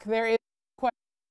There is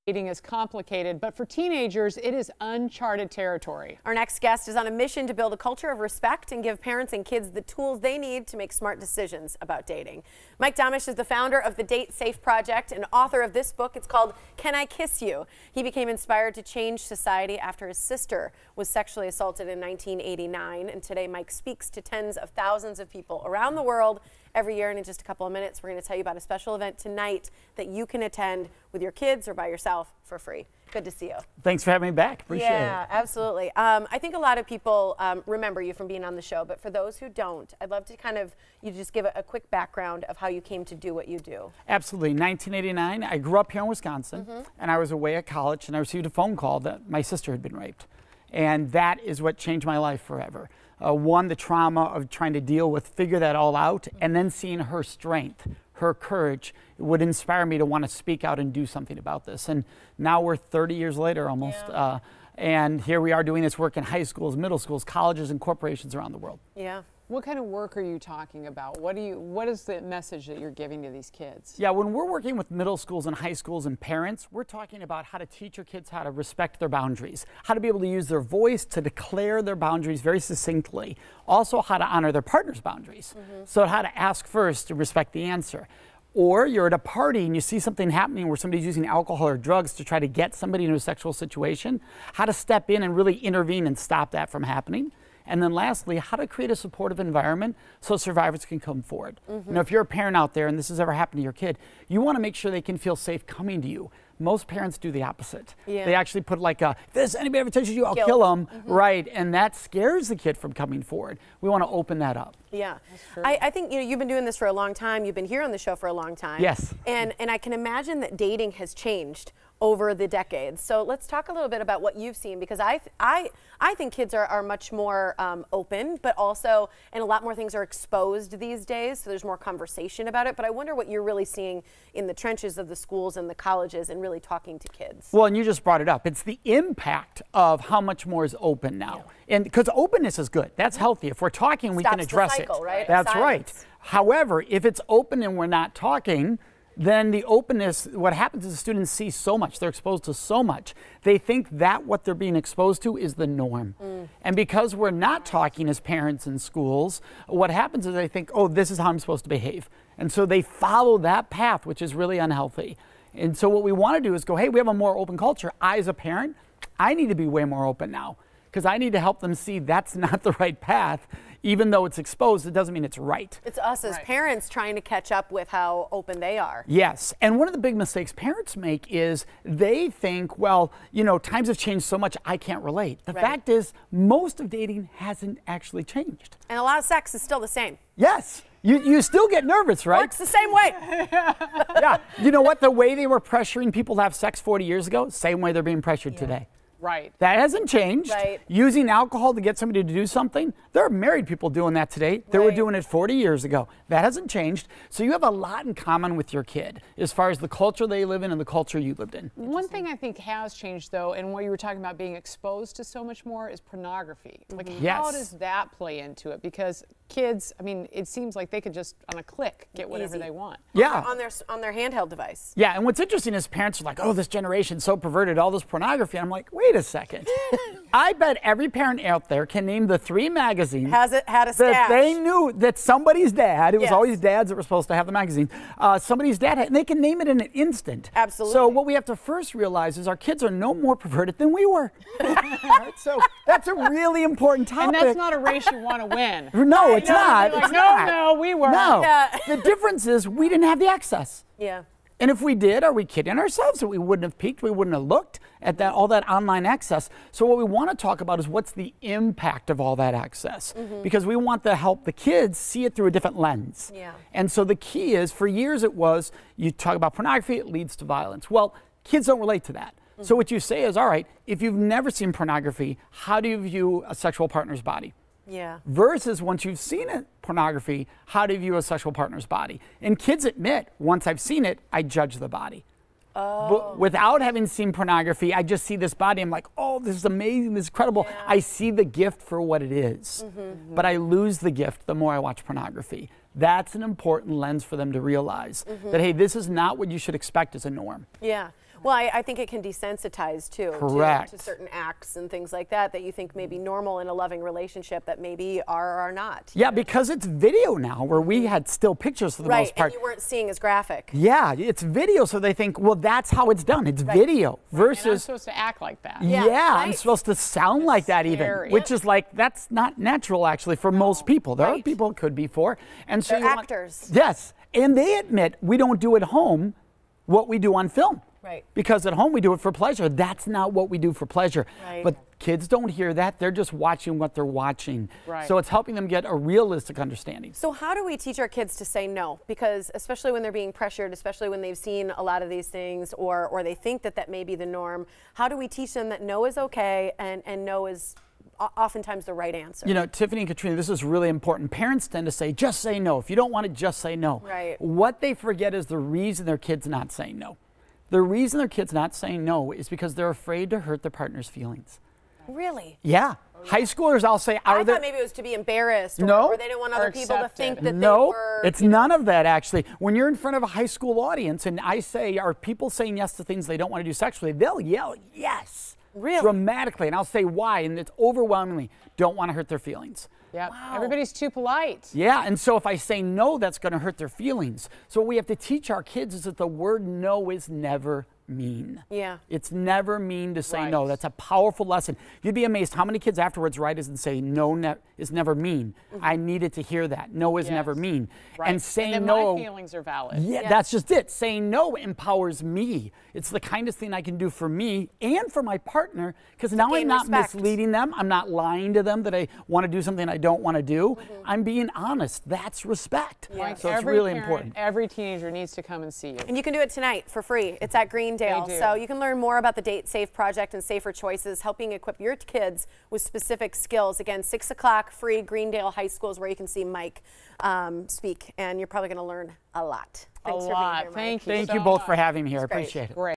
dating is complicated, but for teenagers, it is uncharted territory. Our next guest is on a mission to build a culture of respect and give parents and kids the tools they need to make smart decisions about dating. Mike Domish is the founder of the Date Safe Project and author of this book. It's called Can I Kiss You? He became inspired to change society after his sister was sexually assaulted in 1989, and today Mike speaks to tens of thousands of people around the world every year. And in just a couple of minutes, we're going to tell you about a special event tonight that you can attend with your kids or by yourself for free. Good to see you. Thanks for having me back. Appreciate it. Yeah, absolutely. I think a lot of people remember you from being on the show, but for those who don't, I'd love to you just give a quick background of how you came to do what you do. Absolutely. 1989, I grew up here in Wisconsin, and I was away at college, and I received a phone call that my sister had been raped. And that is what changed my life forever. One, the trauma of trying to figure that all out, and then seeing her strength, her courage would inspire me to want to speak out and do something about this. And now we're 30 years later almost, and here we are doing this work in high schools, middle schools, colleges, and corporations around the world. Yeah. What kind of work are you talking about? What is the message that you're giving to these kids? Yeah, when we're working with middle schools and high schools and parents, we're talking about how to teach your kids how to respect their boundaries, how to be able to use their voice to declare their boundaries very succinctly, also how to honor their partner's boundaries. So how to ask first to respect the answer. Or you're at a party and you see something happening where somebody's using alcohol or drugs to try to get somebody into a sexual situation, how to step in and really intervene and stop that from happening. And then lastly, how to create a supportive environment so survivors can come forward. You know, if you're a parent out there and this has ever happened to your kid, you want to make sure they can feel safe coming to you. Most parents do the opposite. Yeah. They actually put like if there's anybody ever touches you, I'll kill them. Right, and that scares the kid from coming forward. We want to open that up. Yeah, I think you've been doing this for a long time. You've been here on the show for a long time. Yes. And I can imagine that dating has changed over the decades. So let's talk a little bit about what you've seen, because I think kids are much more open, but also, and a lot more things are exposed these days, so there's more conversation about it. But I wonder what you're really seeing in the trenches of the schools and the colleges and really talking to kids. Well, and you just brought it up. It's the impact of how much more is open now. Yeah. And because openness is good. That's healthy. If we're talking, we can address it. Right? That's right. However, if it's open and we're not talking, then the openness, what happens is the students see so much, they're exposed to so much, they think that what they're being exposed to is the norm. And because we're not talking as parents in schools, what happens is they think, oh, this is how I'm supposed to behave. And so they follow that path, which is really unhealthy. And so what we want to do is go, hey, we have a more open culture. I, as a parent, I need to be way more open now, because I need to help them see that's not the right path. Even though it's exposed, it doesn't mean it's right. It's us as parents trying to catch up with how open they are. Yes, and one of the big mistakes parents make is they think, well, you know, times have changed so much, I can't relate. The fact is, most of dating hasn't actually changed. And a lot of sex is still the same. Yes. You still get nervous, right? Works the same way. Yeah. You know what? The way they were pressuring people to have sex 40 years ago, same way they're being pressured today. Right. That hasn't changed. Using alcohol to get somebody to do something, there are married people doing that today. They were doing it 40 years ago. That hasn't changed. So you have a lot in common with your kid as far as the culture they live in and the culture you lived in. One thing I think has changed, though, and what you were talking about being exposed to so much more, is pornography. Like, how does that play into it? Because kids, I mean, it seems like they could just, on a click, get whatever they want. Yeah. On their handheld device. Yeah, and what's interesting is parents are like, oh, this generation's so perverted, all this pornography. And I'm like, wait a second. I bet every parent out there can name the 3 magazines had a stash that they knew that somebody's dad, it was always dads that were supposed to have the magazine, somebody's dad had, and they can name it in an instant. Absolutely. So what we have to first realize is our kids are no more perverted than we were. Right? So that's a really important topic. And that's not a race you want to win. No, it's not. Like, no, we were. No. The difference is we didn't have the access. Yeah. And if we did, are we kidding ourselves that we wouldn't have peeked, we wouldn't have looked at that, all that online access? So what we want to talk about is what's the impact of all that access, because we want to help the kids see it through a different lens. Yeah. And so the key is, for years it was, you talk about pornography, it leads to violence. Well, kids don't relate to that. So what you say is, all right, if you've never seen pornography, how do you view a sexual partner's body? Yeah. Versus once you've seen it, pornography, how do you view a sexual partner's body? And kids admit, once I've seen it, I judge the body. But without having seen pornography, I just see this body. I'm like, oh, this is amazing, this is incredible. I see the gift for what it is. But I lose the gift the more I watch pornography. That's an important lens for them to realize that, hey, this is not what you should expect as a norm. Yeah. Well, I think it can desensitize too. Correct. To certain acts and things like that you think may be normal in a loving relationship that maybe are or are not. Yeah, because it's video now, where we had still pictures for the most part. And you weren't seeing as graphic. Yeah, it's video, so they think, well, that's how it's done. It's video versus. And I'm supposed to act like that. Yeah, I'm supposed to sound like that scary. even, which is like, that's not natural actually for most people. There are people it could be for. And so they're actors. Yes, and they admit we don't do at home what we do on film. Right. Because at home we do it for pleasure. That's not what we do for pleasure. Right. But kids don't hear that. They're just watching what they're watching. Right. So it's helping them get a realistic understanding. So how do we teach our kids to say no? Because especially when they're being pressured, especially when they've seen a lot of these things or they think that may be the norm, how do we teach them that no is okay and no is oftentimes the right answer? You know, Tiffany and Katrina, this is really important. Parents tend to say, just say no. If you don't want it, just say no. Right. What they forget is the reason their kid's not saying no. The reason their kid's not saying no is because they're afraid to hurt their partner's feelings. Really? Yeah. High schoolers, I'll say, I thought maybe it was to be embarrassed or, no, or they didn't want other people to think that no, they were. It's none of that, actually. When you're in front of a high school audience and I say, are people saying yes to things they don't want to do sexually? They'll yell yes. Really? Dramatically. And I'll say why, and it's overwhelmingly don't want to hurt their feelings. Yeah, wow. Everybody's too polite. Yeah, and so if I say no, that's going to hurt their feelings. So what we have to teach our kids is that the word no is never mean. Yeah. It's never mean to say no. That's a powerful lesson. You'd be amazed how many kids afterwards write us and say no is never mean. I needed to hear that. No is never mean. Right. And saying and then no. my feelings are valid. Yeah, that's just it. Saying no empowers me. It's the kindest thing I can do for me and for my partner, because now I'm not misleading them. I'm not lying to them that I want to do something I don't want to do. I'm being honest. That's respect. Yeah. So it's really important. Every teenager needs to come and see you. And you can do it tonight for free. It's at Greendale. So you can learn more about the Date Safe Project and Safer Choices, helping equip your kids with specific skills. Again, 6 o'clock, free. Greendale High School is where you can see Mike speak, and you're probably going to learn a lot. Thanks for being here, Mike. Thank you. Thank you both for having me here. I appreciate it. Great.